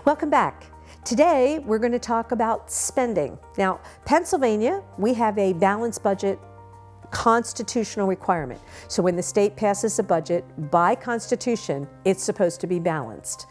Welcome back. Today we're going to talk about spending. Now, Pennsylvania, we have a balanced budget constitutional requirement. So when the state passes a budget, by constitution, it's supposed to be balanced.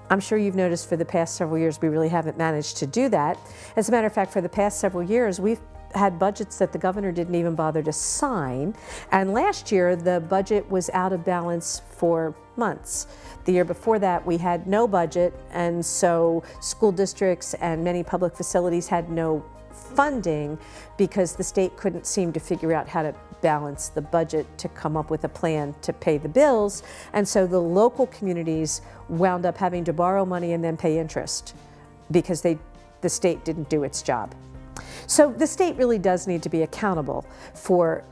I'm sure you've noticed for the past several years we really haven't managed to do that. As a matter of fact, for the past several years we've had budgets that the governor didn't even bother to sign, and last year the budget was out of balance for months. The year before that we had no budget, and so school districts and many public facilities had no funding because the state couldn't seem to figure out how to balance the budget to come up with a plan to pay the bills, and so the local communities wound up having to borrow money and then pay interest because the state didn't do its job. So the state really does need to be accountable for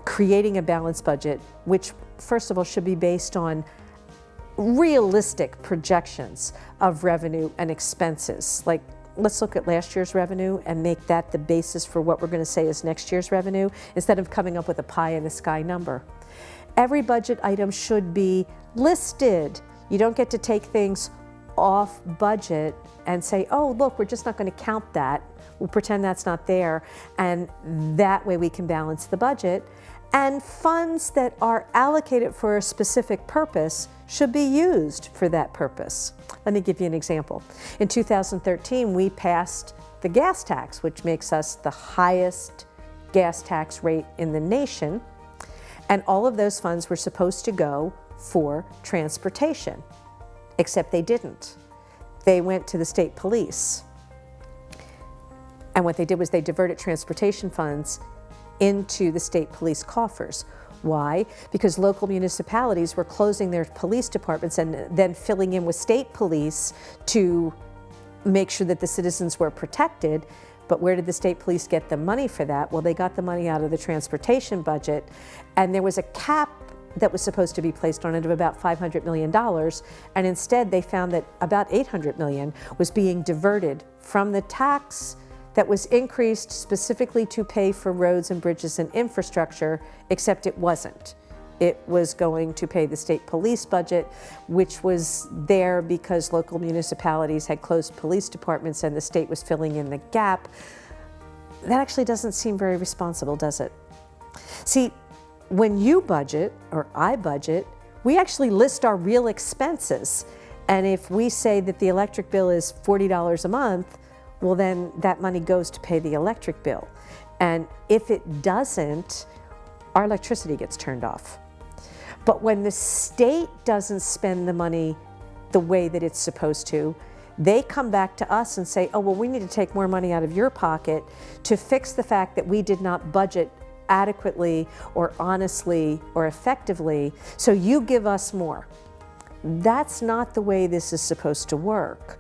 creating a balanced budget, which first of all should be based on realistic projections of revenue and expenses. Like, let's look at last year's revenue and make that the basis for what we're going to say is next year's revenue, instead of coming up with a pie in the sky number. Every budget item should be listed. You don't get to take things off budget and say, oh, look, we're just not going to count that. We'll pretend that's not there, and that way we can balance the budget. And funds that are allocated for a specific purpose should be used for that purpose. Let me give you an example. In 2013, we passed the gas tax, which makes us the highest gas tax rate in the nation. And all of those funds were supposed to go for transportation, except they didn't. They went to the state police. And what they did was they diverted transportation funds into the state police coffers. Why? Because local municipalities were closing their police departments and then filling in with state police to make sure that the citizens were protected. But where did the state police get the money for that? Well, they got the money out of the transportation budget, and there was a cap that was supposed to be placed on it of about $500 million, and instead they found that about $800 million was being diverted from the tax that was increased specifically to pay for roads and bridges and infrastructure, except it wasn't. It was going to pay the state police budget, which was there because local municipalities had closed police departments and the state was filling in the gap. That actually doesn't seem very responsible, does it? See, when you budget, or I budget, we actually list our real expenses. And if we say that the electric bill is $40 a month, well, then that money goes to pay the electric bill. And if it doesn't, our electricity gets turned off. But when the state doesn't spend the money the way that it's supposed to, they come back to us and say, oh, well, we need to take more money out of your pocket to fix the fact that we did not budget adequately or honestly or effectively, so you give us more. That's not the way this is supposed to work.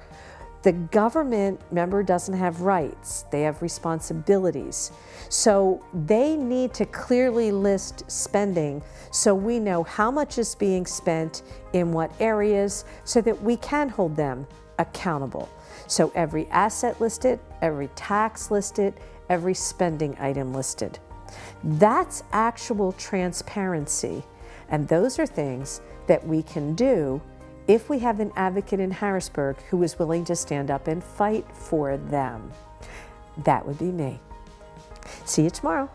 The government, remember, doesn't have rights. They have responsibilities. So they need to clearly list spending so we know how much is being spent in what areas so that we can hold them accountable. So every asset listed, every tax listed, every spending item listed. That's actual transparency. And those are things that we can do if we have an advocate in Harrisburg who is willing to stand up and fight for them. That would be me. See you tomorrow.